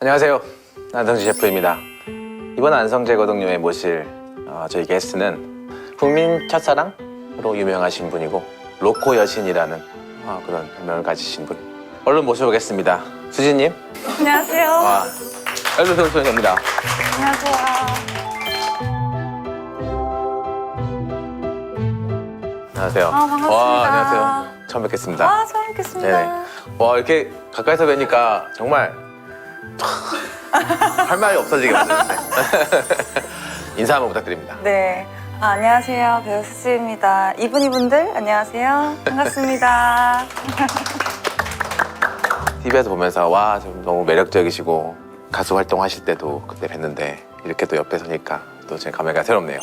안녕하세요. 안성재 셰프입니다. 이번 안성재거든요에 모실 저희 게스트는 국민 첫사랑으로 유명하신 분이고 로코 여신이라는 그런 별명을 가지신 분. 얼른 모셔보겠습니다. 수진님. 안녕하세요. 와, 얼른 소개합니다. 안녕하세요. 안녕하세요. 반갑습니다. 와, 안녕하세요. 처음 뵙겠습니다. 처음 뵙겠습니다. 네네. 와, 이렇게 가까이서 뵈니까 정말 할 말이 없어지게 만드는데. 인사 한번 부탁드립니다. 네. 안녕하세요. 배우 수지입니다. 이분들 안녕하세요. 반갑습니다. TV에서 보면서 와, 좀 너무 매력적이시고 가수 활동하실 때도 그때 뵀는데 이렇게 또 옆에 서니까 또 제 감회가 새롭네요.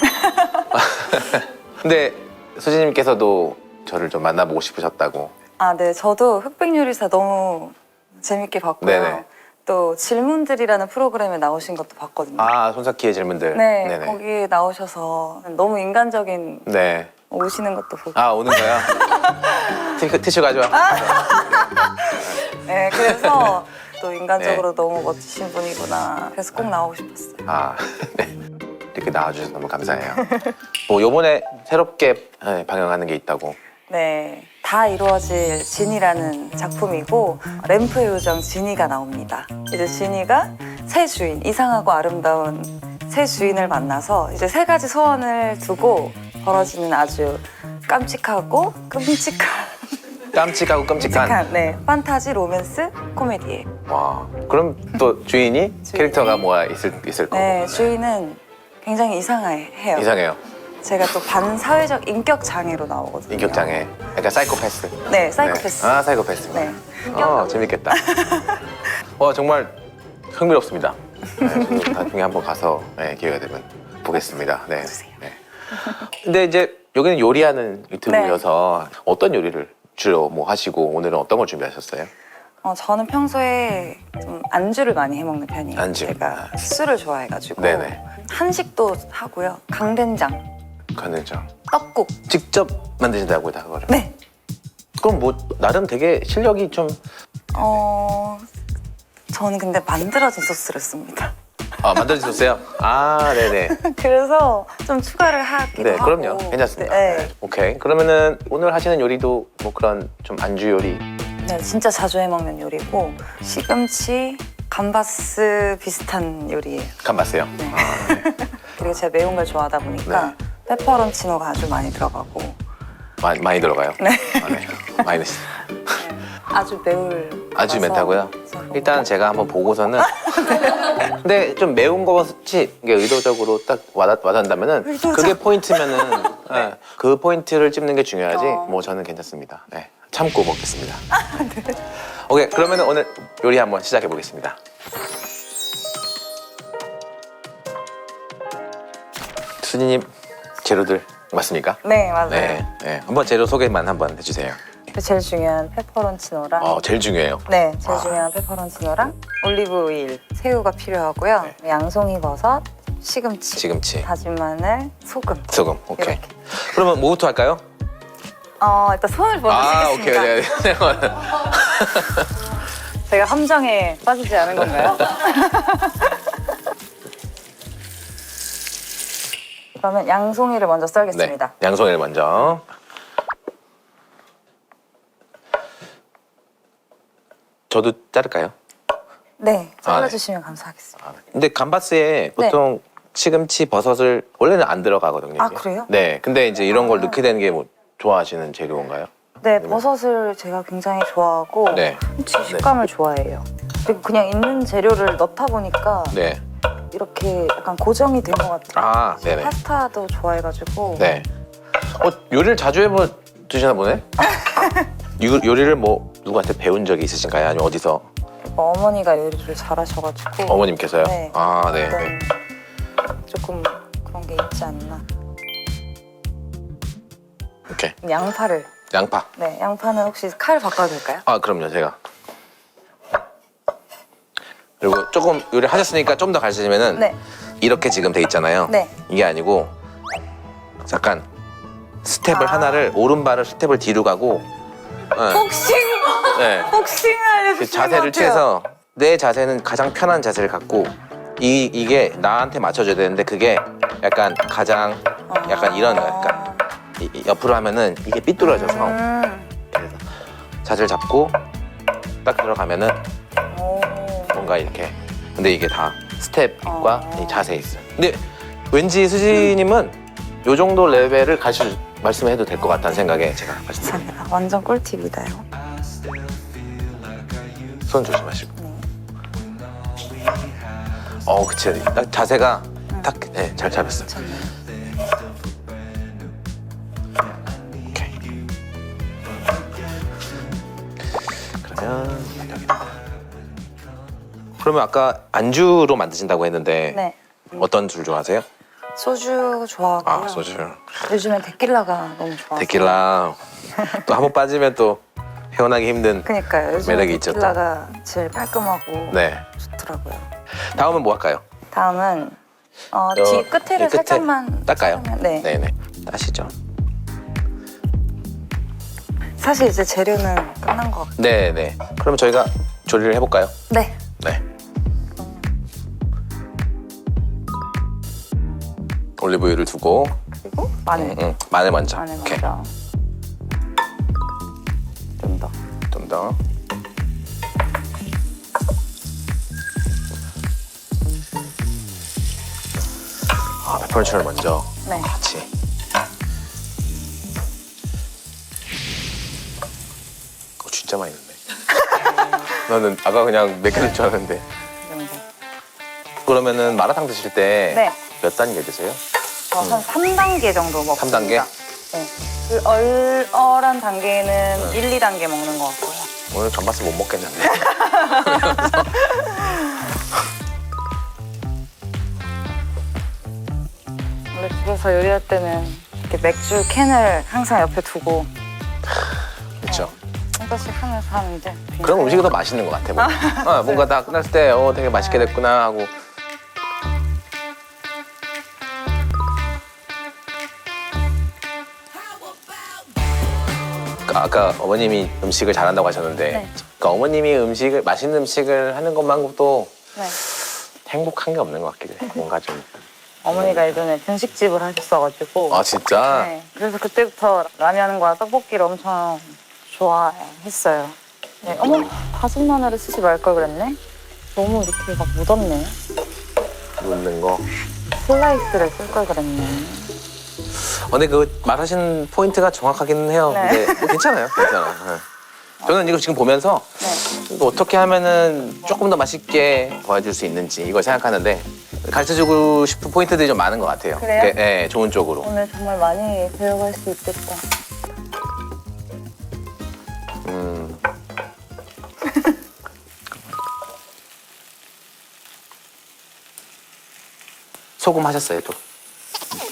근데 수지님께서도 저를 좀 만나보고 싶으셨다고. 네. 저도 흑백요리사 너무 재밌게 봤고요. 네네. 또 질문들이라는 프로그램에 나오신 것도 봤거든요. 손석희의 질문들. 네. 네네. 거기 나오셔서 너무 인간적인 네. 오시는 것도 보고. 오는 거야? 티슈 가져와. 네. 그래서 또 인간적으로 너무 멋지신 분이구나. 그래서 꼭 나오고 싶었어요. 네. 이렇게 나와주셔서 너무 감사해요. 요번에 새롭게 방영하는 게 있다고. 네, 다 이루어질 진이라는 작품이고 램프의 요정 진이가 나옵니다. 이제 진이가 새 주인, 이상하고 아름다운 새 주인을 만나서 이제 세 가지 소원을 두고 벌어지는 아주 끔찍하고 끔찍한 네, 판타지 로맨스 코미디예요. 와, 그럼 또 주인이 캐릭터가 뭐가 있을 거고. 네, 주인은 굉장히 이상해요. 이상해요. 제가 또 반사회적 인격 장애로 나오거든요. 인격 장애. 그러니까 사이코패스. 네, 사이코패스. 네. 사이코패스. 네. 재밌겠다. 정말 흥미롭습니다. 네, 나중에 한번 가서 기회가 되면 보겠습니다. 네. 네. 근데 이제 여기는 요리하는 유튜브여서 어떤 요리를 주로 하시고 오늘은 어떤 걸 준비하셨어요? 저는 평소에 좀 안주를 많이 해먹는 편이에요. 안주. 제가 술을 좋아해가지고 네네. 한식도 하고요. 강된장, 간장장. 떡국. 직접 만드신다고요, 다 그거를? 네. 그럼 나름 되게 실력이 좀 저는 근데 만들어진 소스를 씁니다. 만들어주셨어요? 네네. 그래서 좀 추가를 하기도 하고. 그럼요. 괜찮습니다. 네. 오케이. 그러면은 오늘 하시는 요리도 그런 좀 안주 요리. 네, 진짜 자주 해먹는 요리고 시금치, 감바스 비슷한 요리예요. 감봤어요. 네. 네. 그리고 제가 매운 걸 좋아하다 보니까 페퍼론치노가 아주 많이 들어가고 많이 들어가요? 네. 네. 많이 넣으시죠. 아주 매울. 아주 맵다고요? 일단 제가 한번 보고서는 근데 좀 매운 것이 이게 의도적으로 딱 와닿는다면은 그게 포인트면은 그 포인트를 찝는 게 중요하지 저는 괜찮습니다. 네. 참고 먹겠습니다. 네. 오케이, 그러면 오늘 요리 한번 시작해 보겠습니다. 수진님 재료들 맞습니까? 네, 맞아요. 네. 한번 재료 소개만 한번 해주세요. 제일 중요한 페퍼론치노랑 제일 중요해요. 네, 제일 중요한 페퍼론치노랑 올리브 오일, 새우가 필요하고요. 양송이 버섯, 시금치, 다진 마늘, 소금. 오케이. 이렇게. 그러면 뭐부터 할까요? 일단 손을 먼저 오케이. 씻겠습니다. 네. 제가 함정에 빠지지 않은 건가요? 그러면 양송이를 먼저 썰겠습니다. 네, 양송이를 먼저. 저도 자를까요? 네, 잘라주시면 감사하겠습니다. 근데 감바스에 보통 시금치, 버섯을 원래는 안 들어가거든요. 이게. 그래요? 네, 근데 이제 이런 걸 넣게 되는 게 좋아하시는 재료인가요? 네, 버섯을 제가 굉장히 좋아하고 식감을 좋아해요. 그리고 그냥 있는 재료를 넣다 보니까 이렇게 약간 고정이 된 것 같아요. 네네. 파스타도 좋아해가지고. 네. 요리를 자주 드시나 보네? 요리를 누구한테 배운 적이 있으신가요? 아니면 어디서? 어머니가 요리를 잘하셔가지고. 어머님께서요? 네. 네. 조금 그런 게 있지 않나. 오케이. 양파. 네, 양파는 혹시 칼 바꿔도 될까요? 그럼요, 제가. 그리고 조금 요리 하셨으니까 좀 더 가르치면은 이렇게 지금 돼 있잖아요. 네. 이게 아니고 잠깐 스텝을 하나를 오른발을 스텝을 뒤로 가고 복싱! 네. 복싱을 알려주시는 자세를 것 같아요. 취해서 내 자세는 가장 편한 자세를 갖고 이게 나한테 맞춰줘야 되는데 그게 약간 가장 약간 이런 약간 옆으로 하면은 이게 삐뚤어져서 그래서 자세를 잡고 딱 들어가면은 오. 뭔가 이렇게 근데 이게 다 스텝과 이 자세에 있어요. 근데 왠지 수지님은 요 정도 레벨을 말씀해도 될 것 같다는 생각에 제가 말씀드립니다. 감사합니다. 완전 꿀팁이다요. 손 조심하시고. 그치. 딱 자세가 딱 잘 잡혔어요. 오케이. 그러면 여기다. 그러면 아까 안주로 만드신다고 했는데 네. 어떤 술 좋아하세요? 소주 좋아하고요. 소주. 요즘엔 데킬라가 너무 좋아서. 데킬라. 또 한 번 빠지면 또 헤어나기 힘든. 그니까요. 요즘 매력이 있죠, 또. 데킬라가 제일 깔끔하고 네. 좋더라고요. 다음은 뭐 할까요? 다음은 저 뒤 끝에를 이 끝에 살짝만 닦아요? 자르면- 네. 네네. 따시죠. 사실 이제 재료는 끝난 것 같아요. 네네. 그럼 저희가 조리를 해볼까요? 네. 네. 올리브유를 두고 그리고 마늘. 마늘 먼저. 마늘 오케이. 먼저. 좀 더. 좀 더. 페퍼런치를 먼저 네. 같이. 진짜 많이 넣네. 나는 아까 그냥 몇 개 넣을 줄 알았는데. 이 정도. 그러면은 마라탕 드실 때 네. 몇 단계 드세요? 한 3단계 정도 먹습니다. 3단계? 네. 그 얼얼한 단계는 1, 2단계 먹는 것 같고요. 오늘 감바스 못 먹겠는데. 원래 집에서 요리할 때는 이렇게 맥주 캔을 항상 옆에 두고 그렇죠. 한 잔씩 하면서 하는데 그런 음식이 더 맛있는 것 같아. 뭔가, 뭔가 다 끝났을 때 되게 맛있게 됐구나 하고. 아까 어머님이 음식을 잘한다고 하셨는데 네. 그러니까 어머님이 맛있는 음식을 하는 것만으로도 네. 행복한 게 없는 것 같기도 해. 뭔가 좀. 어머니가 예전에 등식집을 하셨어가지고 아 진짜? 네. 그래서 그때부터 라면과 떡볶이를 엄청 좋아했어요. 네. 어머, 다진 마늘을 쓰지 말 걸 그랬네. 너무 이렇게 막 묻었네. 묻는 거. 슬라이스를 쓸 걸 그랬네. 근데 그 말하신 포인트가 정확하기는 해요. 네. 근데 뭐 괜찮아요. 괜찮아요. 네. 저는 이거 지금 보면서 네. 이거 어떻게 하면은 조금 더 맛있게 도와줄 수 있는지 이걸 생각하는데 가르쳐주고 싶은 포인트들이 좀 많은 것 같아요. 그래요? 네, 네, 좋은 쪽으로. 오늘 정말 많이 배워갈 수 있겠다. 소금 하셨어요, 또?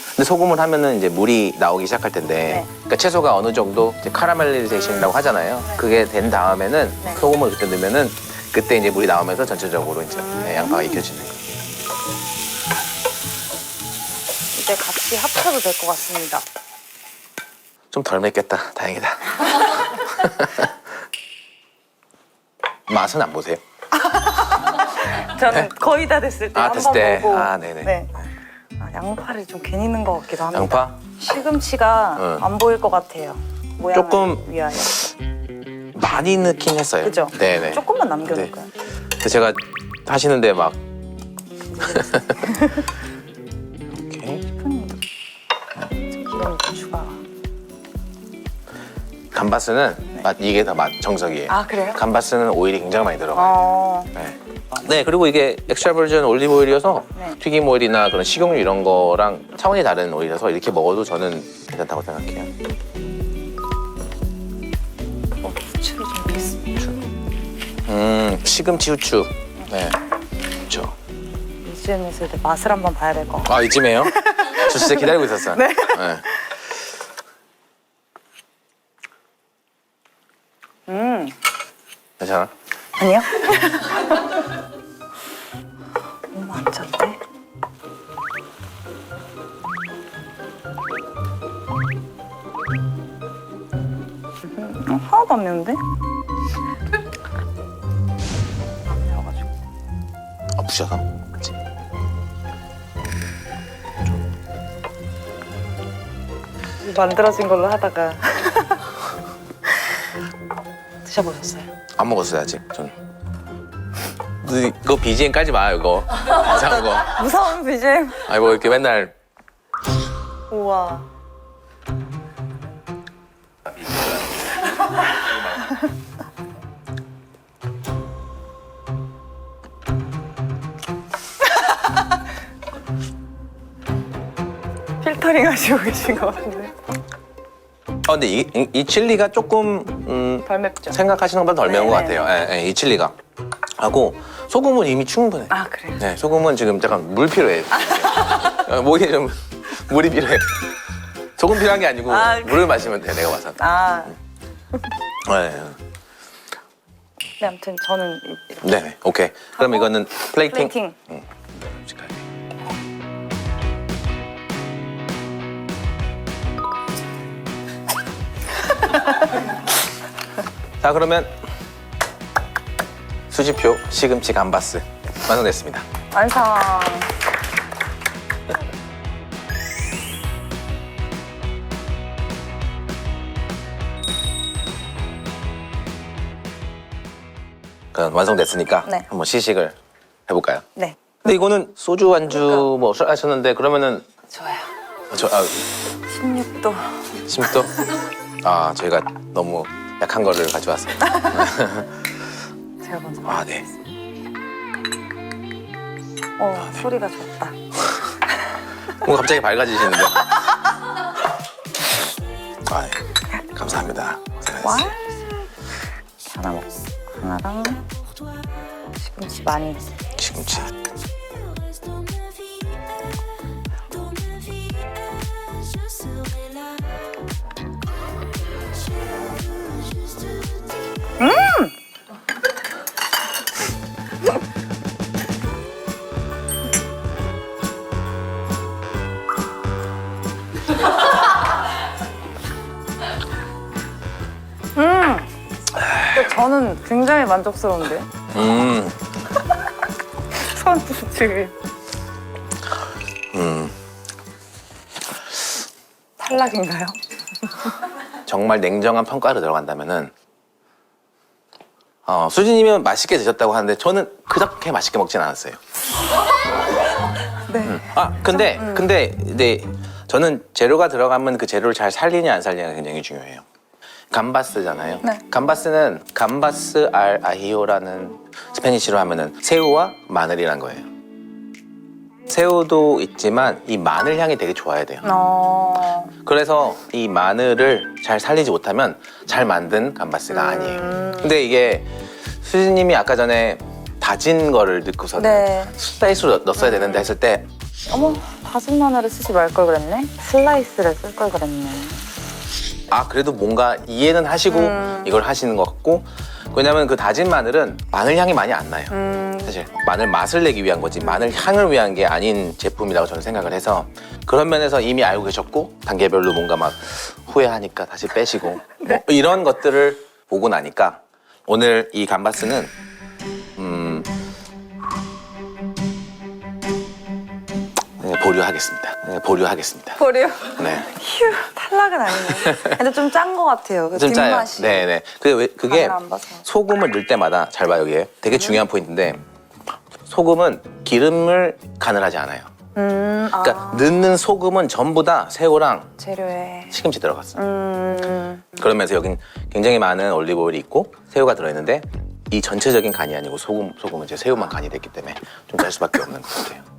근데 소금을 하면은 이제 물이 나오기 시작할 텐데, 네. 그러니까 채소가 어느 정도 이제 카라멜리제이션이라고 하잖아요. 그게 된 다음에는 네. 소금을 그때 넣으면은 그때 이제 물이 나오면서 전체적으로 이제 양파가 익혀지는 거예요. 이제 같이 합쳐도 될 것 같습니다. 좀 덜 맵겠다. 다행이다. 맛은 안 보세요? 저는 거의 다 됐을 때 아, 한 됐을 번 때. 보고 아, 네네. 네. 양파를 좀 괜히 넣은 것 같기도 합니다. 양파? 시금치가 응. 안 보일 것 같아요. 모양을 조금 위하여. 많이 넣긴 했어요. 그죠? 네네. 조금만 남겨놓을까요? 근데 제가 하시는데 막 이렇게 스푼 기름 추가. 감바스는 이게 다 정석이에요. 아 그래요? 감바스는 오일이 굉장히 많이 들어가요. 네. 네, 그리고 이게 엑스트라 버전 올리브 오일이어서 네. 튀김 오일이나 그런 식용유 이런 거랑 차원이 다른 오일이라서 이렇게 먹어도 저는 괜찮다고 생각해요. 후추를 좀 넣겠습니다. 시금치 후추. 네, 그렇죠. 이쯤에서 이제 맛을 한번 봐야 될 것 같아요. 아, 이쯤에요? 저 진짜 기다리고 있었어요. 네. 괜찮아? 아니요? 너무 안 짠데? 하나도 안 매운데? 안 매워가지고. 부셔서. 그치? 만들어진 걸로 하다가 드셔보셨어요? 안 먹었어요 아직. 전. 이거 BGM 깔지 마요 이거. 이상한 거. 무서운 BGM. 아니 뭐 이렇게 맨날. 우와. 필터링 하시고 계신 것 같은데. 근데 이 칠리가 조금 덜 맵죠? 생각하시는 것보다 덜 매운 것 네네. 같아요. 이 칠리가. 하고 소금은 이미 충분해. 아, 그래요? 네, 소금은 지금 잠깐 물 필요해. 목이 좀 물이 필요해. 소금 필요한 게 아니고 아, 물을 마시면 돼. 내가 봐서. 아, 네, 네, 아무튼 저는 네, 오케이. 그럼 이거는 플레이팅. 플레이팅. 묵직하게. 자, 그러면 수지표 시금치 감바스 완성됐습니다. 완성. 그럼 완성됐으니까 네. 한번 시식을 해볼까요? 네, 근데 이거는 소주 안주 뭐 하셨는데 그러면은 좋아요. 16도. 16도. 16도? 저희가 너무 약한 거를 가져왔습니다. 제가 먼저. 네. 소리가 좋다. 뭔가 갑자기 밝아지시는데. 네. 감사합니다. 와. 하나 먹고 하나랑 시금치 많이. 시금치. 근데 저는 굉장히 만족스러운데. 손 지금. 탈락인가요? 정말 냉정한 평가를 들어간다면은 수진님은 맛있게 드셨다고 하는데 저는 그렇게 맛있게 먹진 않았어요. 네. 근데 네, 저는 재료가 들어가면 그 재료를 잘 살리냐 안 살리냐가 굉장히 중요해요. 감바스잖아요. 네. 감바스는 감바스 알 아히오라는 스페니쉬로 하면은 새우와 마늘이란 거예요. 새우도 있지만 이 마늘 향이 되게 좋아야 돼요. 그래서 이 마늘을 잘 살리지 못하면 잘 만든 감바스가 아니에요. 근데 이게 수진님이 아까 전에 다진 거를 넣고서는 네. 슬라이스로 넣었어야 되는데 했을 때 어머, 다진 마늘을 쓰지 말 걸 그랬네. 슬라이스를 쓸 걸 그랬네. 그래도 뭔가 이해는 하시고 이걸 하시는 것 같고, 왜냐면 그 다진 마늘은 마늘 향이 많이 안 나요. 사실 마늘 맛을 내기 위한 거지 마늘 향을 위한 게 아닌 제품이라고 저는 생각을 해서, 그런 면에서 이미 알고 계셨고 단계별로 뭔가 막 후회하니까 다시 빼시고 뭐 이런 것들을 보고 나니까 오늘 이 감바스는 보류하겠습니다. 보류하겠습니다. 버려. 네. 휴, 탈락은 아니네. 근데 좀 짠 것 같아요. 그 좀 짜요. 뒷맛이. 네네. 그게 간을 안 봐서. 소금을 넣을 때마다 잘 봐요. 이게 되게 중요한 포인트인데, 소금은 기름을 간을 하지 않아요. 그러니까 넣는 소금은 전부 다 새우랑 재료에. 시금치 들어갔어요. 그러면서 여긴 굉장히 많은 올리브 오일이 있고 새우가 들어있는데, 이 전체적인 간이 아니고 소금은 이제 새우만 간이 됐기 때문에 좀 짤 수밖에 없는 것 같아요.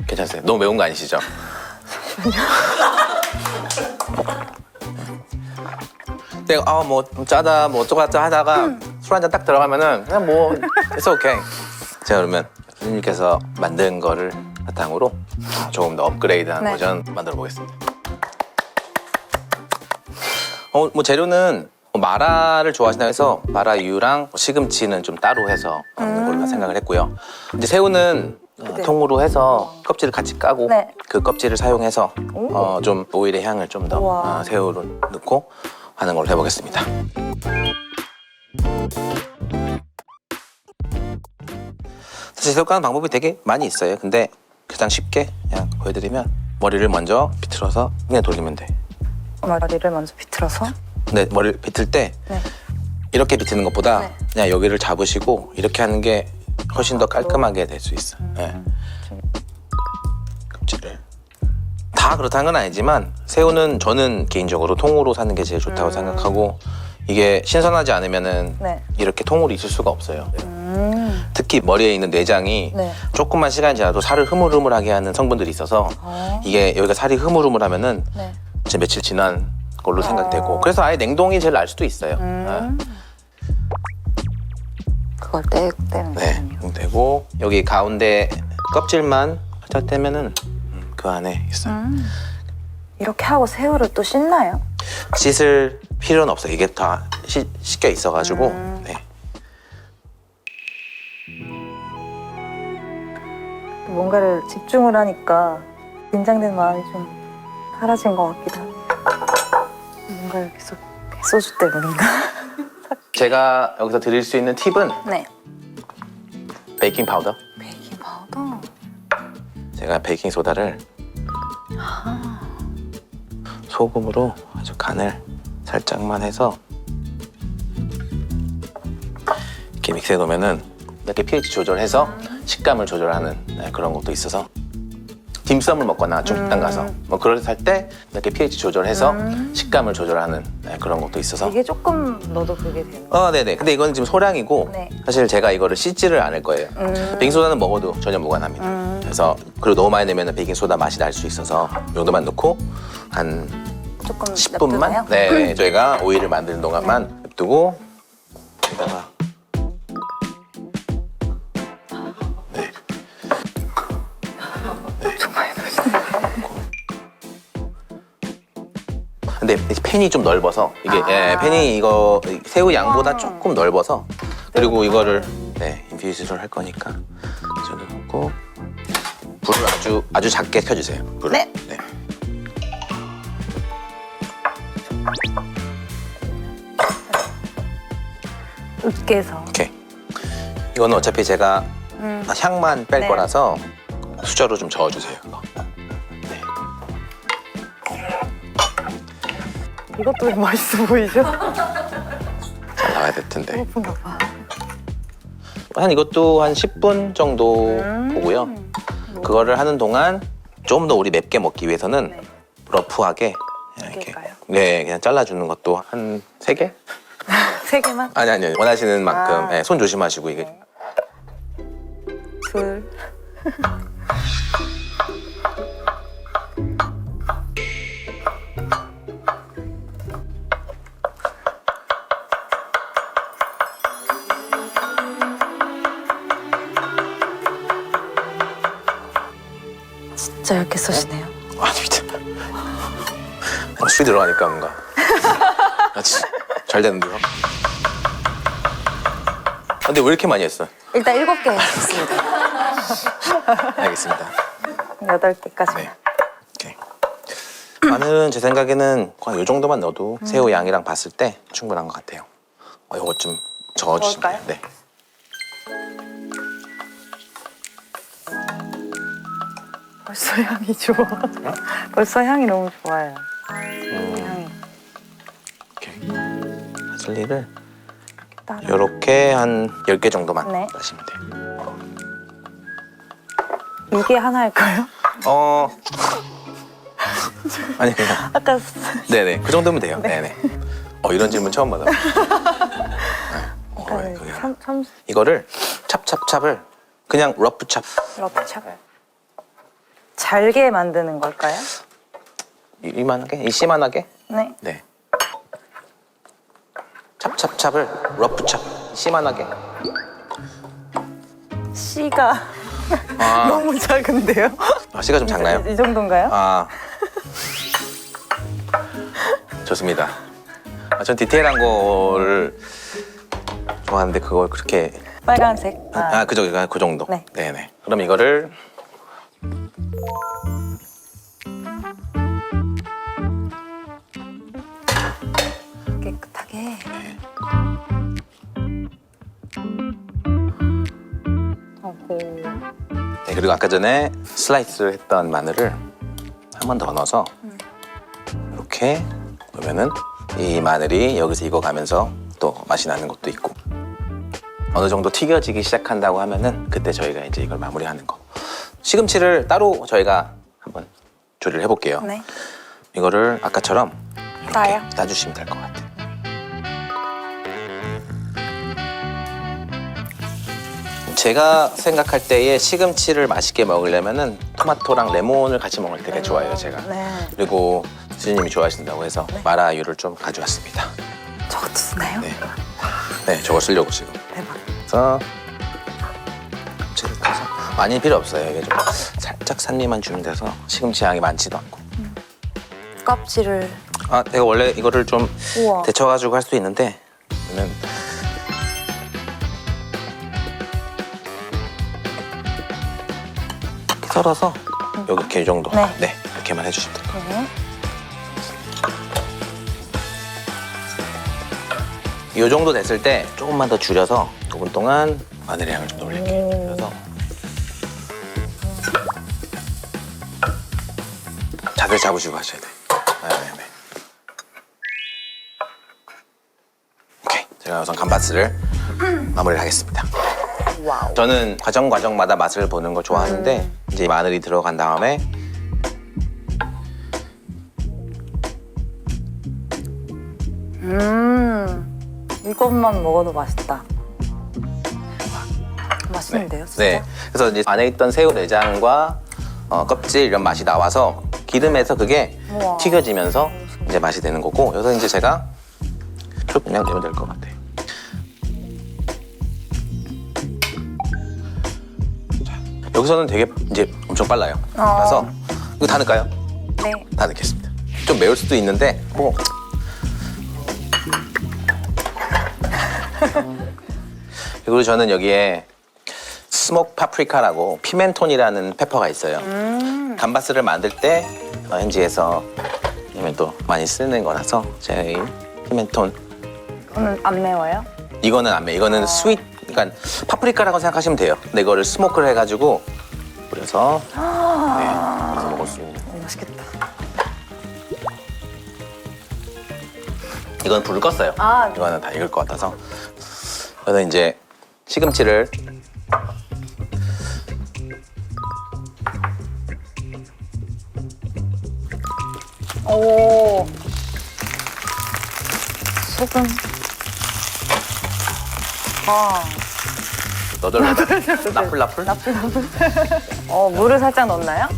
괜찮으세요? 너무 매운 거 아니시죠? 내가 뭐 짜다 뭐 어쩌고저쩌고 하다가 술 한 잔 딱 들어가면은 그냥 뭐 it's okay. 제가 그러면 선생님께서 만든 거를 바탕으로 조금 더 업그레이드한 네. 버전 만들어 보겠습니다. 뭐 재료는 마라를 좋아하신다고 해서 마라유랑 시금치는 좀 따로 해서 넣는 걸로 생각을 했고요. 이제 새우는 통으로 해서 껍질을 같이 까고 네. 그 껍질을 사용해서 좀 오일의 향을 좀 더 우와. 새우로 넣고 하는 걸로 해보겠습니다. 제습 가는 방법이 되게 많이 있어요. 근데 가장 쉽게 그냥 보여드리면 머리를 먼저 비틀어서 그냥 돌리면 돼. 머리를 먼저 비틀어서. 근데 머리를 비틀 때 네. 이렇게 비트는 것보다 네. 그냥 여기를 잡으시고 이렇게 하는 게 훨씬 더 깔끔하게 될 수 있어. 네. 껍질을 다 그렇다는 건 아니지만 새우는 저는 개인적으로 통으로 사는 게 제일 좋다고 생각하고 이게 신선하지 않으면은 네. 이렇게 통으로 있을 수가 없어요. 특히 머리에 있는 내장이 네. 조금만 시간이 지나도 살을 흐물흐물하게 하는 성분들이 있어서 이게 여기가 살이 흐물흐물하면은 네. 진짜 며칠 지난 걸로 생각되고 그래서 아예 냉동이 제일 나을 수도 있어요. 그걸 떼면 네, 되군요. 되고 여기 가운데 껍질만 살짝 떼면은 그 안에 있어요. 이렇게 하고 새우를 또 씻나요? 씻을 필요는 없어요. 이게 다 씻겨 있어가지고. 네. 뭔가를 집중을 하니까 긴장된 마음이 좀 사라진 것 같기도 하네요. 뭔가를 계속 소주 때문인가? 제가 여기서 드릴 수 있는 팁은 네. 베이킹 파우더. 베이킹 파우더. 제가 베이킹 소다를 소금으로 아주 간을 살짝만 해서 이렇게 믹스해 놓으면은 이렇게 pH 조절해서 식감을 조절하는 그런 것도 있어서 딤섬을 먹거나 중식당 가서 뭐 그럴 때 할 때 이렇게 pH 조절해서 식감을 조절하는 그런 것도 있어서 이게 조금 넣어도 그게 되는 거예요? 네네. 근데 이건 지금 소량이고 네. 사실 제가 이거를 씻지를 않을 거예요. 베이킹소다는 먹어도 전혀 무관합니다. 그래서 그리고 너무 많이 넣으면 베이킹소다 맛이 날 수 있어서 이 정도만 넣고 한 조금 10분만 냅두나요? 네, 저희가 오일을 만드는 동안만 냅두고 여기다가 네. 정말 맛있네. 근데 팬이 좀 넓어서 이게 예, 팬이 이거 새우 양보다 조금 넓어서 그리고 이거를 네, 인퓨즈를 할 거니까 저기 놓고 불을 아주 작게 켜주세요. 불을. 네. 네. 으깨서. 오케이. 이거는 어차피 제가 향만 뺄 네. 거라서 수저로 좀 저어주세요. 이거. 네. 이것도 왜 맛있어 보이죠? 잘 나와야 될 텐데. 배고픈가 봐. 한 이것도 한 10분 정도 보고요. 그거를 하는 동안 좀 더 우리 맵게 먹기 위해서는 네. 러프하게 그냥 이렇게 얇게까요? 네, 그냥 잘라주는 것도 한 3개? 3개만? 아니 원하시는 만큼 아. 네, 손 조심하시고 이게 둘. 진짜 얇게 써시네요. 아닙니다. 술이 들어가니까 뭔가 잘 되는데요. 근데 왜 이렇게 많이 했어? 일단 7개 했습니다. 알겠습니다. 8개까지. 네. 오케이. 마늘은 제 생각에는 거의 이 정도만 넣어도 새우 양이랑 봤을 때 충분한 것 같아요. 이거 좀 저어주시면 돼요. 저을까요? 네. 벌써 향이 좋아. 벌써 향이 너무 좋아요. 향이. 오케이. 파슬리를 따라. 이렇게 한 10개 정도만 네. 넣으시면 돼요. 이게 하나일까요? 아니 그냥 아까 네네 그 정도면 돼요. 네네. 이런 질문 처음 받아. 네. 참 이거를 찹찹찹을 그냥 러프찹 러프찹을 잘게 만드는 걸까요? 이만하게 이씨만하게 네. 네. 찹찹찹을 러프찹 씨만하게. 씨가 아, 너무 작은데요? 씨가 좀 작나요? 이 정도인가요? 아 좋습니다. 전 디테일한 거를 좋아하는데 그걸 그렇게 빨간색. 그죠 그 정도. 네. 네네. 그럼 이거를 깨끗하게. 네, 그리고 아까 전에 슬라이스 했던 마늘을 한 번 더 넣어서 이렇게 보면은 이 마늘이 여기서 익어가면서 또 맛이 나는 것도 있고, 어느 정도 튀겨지기 시작한다고 하면은 그때 저희가 이제 이걸 마무리하는 거. 시금치를 따로 저희가 한번 조리를 해볼게요. 네. 이거를 아까처럼 이렇게 따요? 따주시면 될 것 같아요. 제가 생각할 때에 시금치를 맛있게 먹으려면은 토마토랑 레몬을 같이 먹을 때 되게 좋아해요, 제가. 네. 그리고 수진님이 좋아하신다고 해서 마라유를 좀 가져왔습니다. 저것도 쓰나요? 네. 네, 저거 쓰려고 지금. 대박. 그래서 껍질을 까서 많이 필요 없어요. 이게 좀 살짝 산미만 주면 돼서 시금치 양이 많지도 않고. 껍질을. 아, 내가 원래 이거를 좀 우와. 데쳐가지고 할 수도 있는데 저는 이렇게 썰어서 여기 이렇게 이 정도. 네. 이렇게만 해주시면 돼요. 네. 이 정도 됐을 때 조금만 더 줄여서 5분 동안 마늘의 향을 좀 더 올릴게요. 그래서 자세 잡으시고 하셔야 돼요. 네. 오케이. 제가 우선 감바스를 마무리를 하겠습니다. 와우. 저는 과정마다 맛을 보는 걸 좋아하는데 이제 마늘이 들어간 다음에 이것만 먹어도 맛있다. 맛있는데요, 진짜? 네. 그래서 이제 안에 있던 새우 내장과 껍질 이런 맛이 나와서 기름에서 그게 우와. 튀겨지면서 이제 맛이 되는 거고, 여기서 이제 제가 쭉 그냥 내면 될 것 같아요. 자, 여기서는 되게 이제 엄청 빨라요. 그래서 이거 다 넣을까요? 네. 다 넣겠습니다. 좀 매울 수도 있는데 뭐. 그리고 저는 여기에 스모크 파프리카라고 피멘톤이라는 페퍼가 있어요. 감바스를 만들 때 현지에서 아니면 또 많이 쓰는 거라서 제가 이 피멘톤. 이거는 안 매워요? 이거는 안 매. 이거는 스윗, 그러니까 파프리카라고 생각하시면 돼요. 근데 이거를 스모크를 해가지고 뿌려서 그래서 먹을 수 있는. 맛있겠다. 이건 불을 껐어요. 이거는 다 익을 것 같아서. 저는 이제 시금치를 오. 소금. 너덜너덜 나풀나풀. 물을 살짝 넣나요?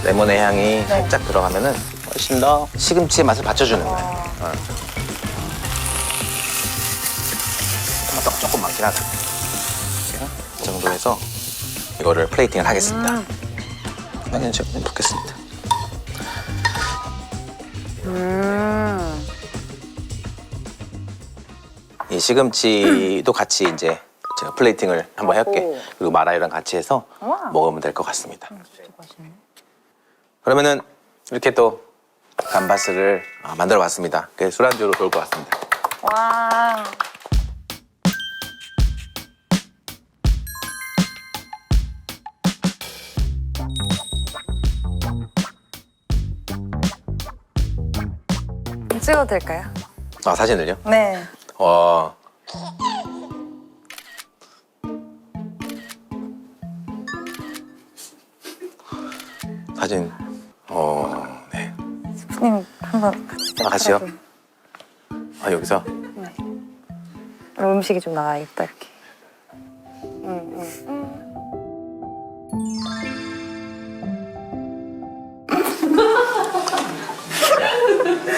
레몬의 향이 살짝 들어가면은 훨씬 더 시금치의 맛을 받쳐주는 거예요. 토마토가 조금 많긴 하다. 이 정도 해서 이거를 플레이팅을 하겠습니다. 그냥 제가 붓겠습니다. 이 시금치도 같이 이제 제가 플레이팅을 한번 해볼게. 그리고 마라유랑 같이 해서 먹으면 될 것 같습니다. 그러면은 이렇게 또 감바스를 만들어 봤습니다. 술안주로 좋을 것 같습니다. 와. 찍어도 될까요? 사진을요? 네. 사진, 네. 셰프님 한번 같이 같이요? 찍어도. 여기서? 음식이 좀 나와야겠다, 이렇게.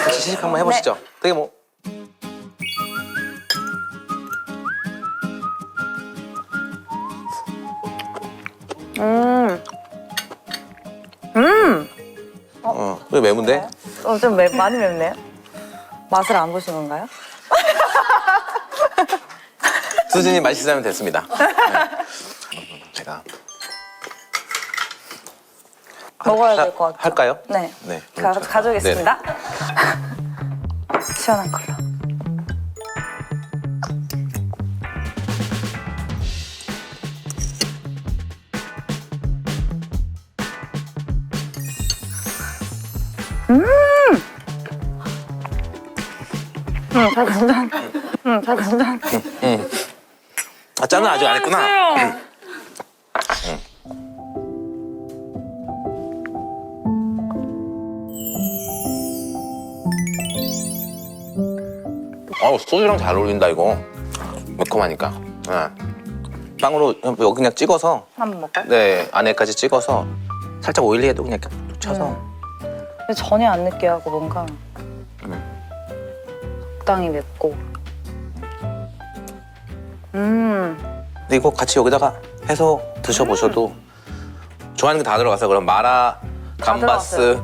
같이 시식 한번 해보시죠. 되게 뭐. 왜 매운데? 좀 많이 맵네요. 맛을 안 보신 건가요? 수진이 맛있으면 됐습니다. 네. 제가 먹어야 될 것 같아요. 할까요? 네. 네. 가져오겠습니다. 시원한 컬러. 잘 간다. 잘 간다. 아, 짠은 아직 안 했구나. 소주랑 잘 어울린다 이거. 매콤하니까. 빵으로 여기 그냥 찍어서 한번 먹어요? 네 안에까지 찍어서 살짝 오일리해도 그냥 쳐서. 근데 전혀 안 느끼하고 뭔가 적당히 맵고. 근데 이거 같이 여기다가 해서 드셔보셔도 좋아하는 게 다 들어가서 그럼 마라, 감바스.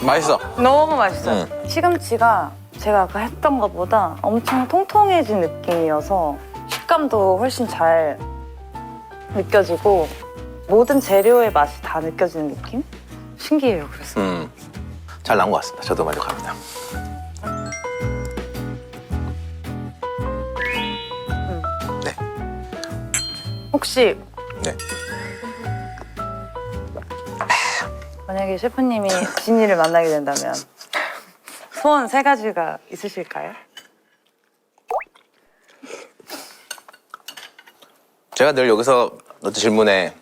맛있어. 너무 맛있어요. 시금치가 제가 아까 했던 것보다 엄청 통통해진 느낌이어서 식감도 훨씬 잘 느껴지고 모든 재료의 맛이 다 느껴지는 느낌? 신기해요, 그래서. 잘 나온 것 같습니다. 저도 만족합니다. 네. 혹시 네. 만약에 셰프님이 진이를 만나게 된다면 소원 3가지가 있으실까요? 제가 늘 여기서 어떤 질문에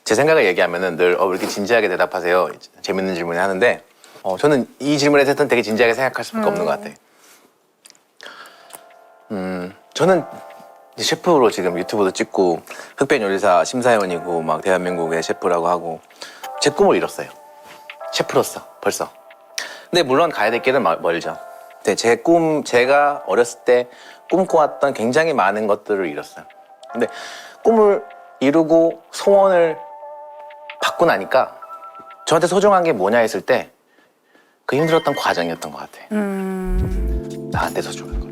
제 생각을 얘기하면은 늘 왜 이렇게 진지하게 대답하세요? 재밌는 질문을 하는데 저는 이 질문에 대해서는 되게 진지하게 생각할 수밖에 없는 것 같아요. 저는 이제 셰프로 지금 유튜브도 찍고 흑백 요리사 심사위원이고 막 대한민국의 셰프라고 하고 제 꿈을 이뤘어요. 셰프로서 벌써. 근데 물론 가야 될 길은 멀죠. 근데 제가 어렸을 때 꿈꿔왔던 굉장히 많은 것들을 이뤘어요. 근데 꿈을 이루고 소원을 받고 나니까 저한테 소중한 게 뭐냐 했을 때 그 힘들었던 과정이었던 것 같아요. 나한테 소중한 거.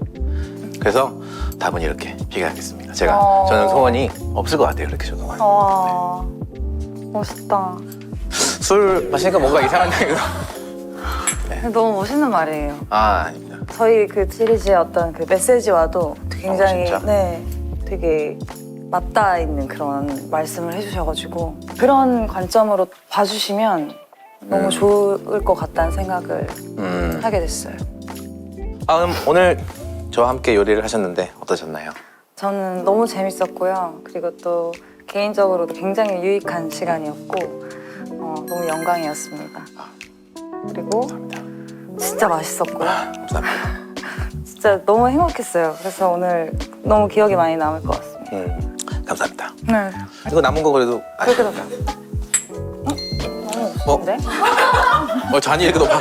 그래서 답은 이렇게 비교하겠습니다. 저는 소원이 없을 것 같아요. 이렇게 저도. 와, 멋있다. 술 마시니까 뭔가 이상한데. 너무 멋있는 말이에요. 아닙니다. 저희 그 시리즈의 어떤 그 메시지와도 굉장히 진짜? 네, 되게 맞닿아 있는 그런 말씀을 해주셔가지고 그런 관점으로 봐주시면 너무 좋을 것 같다는 생각을 하게 됐어요. 그럼 오늘 저와 함께 요리를 하셨는데 어떠셨나요? 저는 너무 재밌었고요. 그리고 또 개인적으로도 굉장히 유익한 시간이었고 너무 영광이었습니다. 그리고 진짜 맛있었고요. 감사합니다. 진짜 너무 행복했어요. 그래서 오늘 너무 기억이 많이 남을 것 같습니다. 감사합니다. 네. 이거 남은 거 그래도 그렇게 높아. 너무 없는데? 잔이 이렇게 높아.